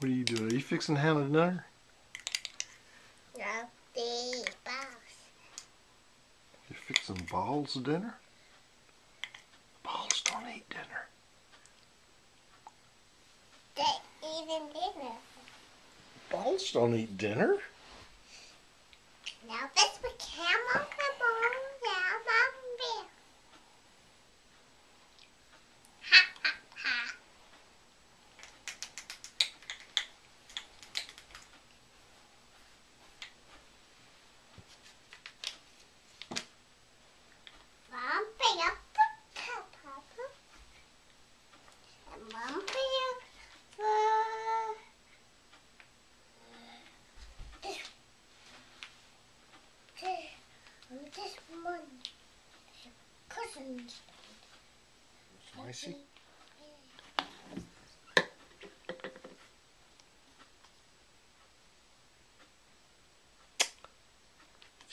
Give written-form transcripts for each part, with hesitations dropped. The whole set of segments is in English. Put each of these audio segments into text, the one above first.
What are you doing? Are you fixing Hannah dinner? No, the balls. You're fixing Balls dinner? Balls don't eat dinner. They eating dinner. Balls don't eat dinner? Now this became on the ball. Now I'm there. Ha ha ha. Mom, pick up the cup, Papa. And Mom, pick up this one. Cousins. Spicy? Is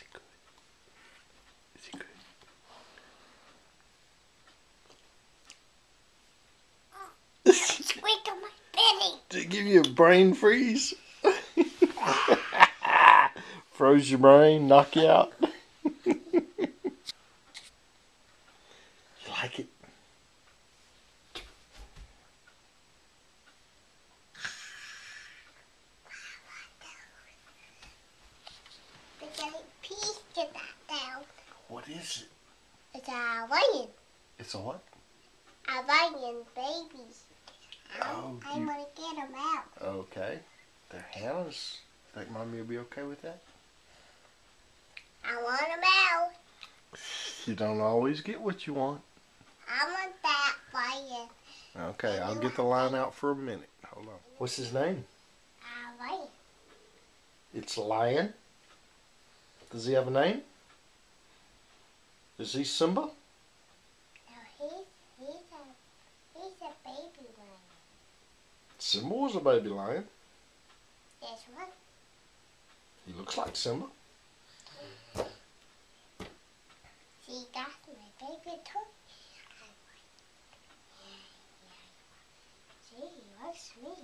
it good? Is it good? Squeak on my belly. Did it give you a brain freeze? Froze your brain, knock you out? You like it? There's a piece to that down. What is it? It's a Hawaiian. It's a what? Hawaiian babies. Oh, I want to get them out. Okay. They're Hannah's. Think Mommy will be okay with that? I want them out. You don't always get what you want. I want that fire. Okay, I'll get the line out for a minute. Hold on. What's his name? Hawaiian. It's Lion. Does he have a name? Is he Simba? No, he's a baby lion. Simba was a baby lion. This one. He looks like Simba. See, that's my baby toy. See, he likes me.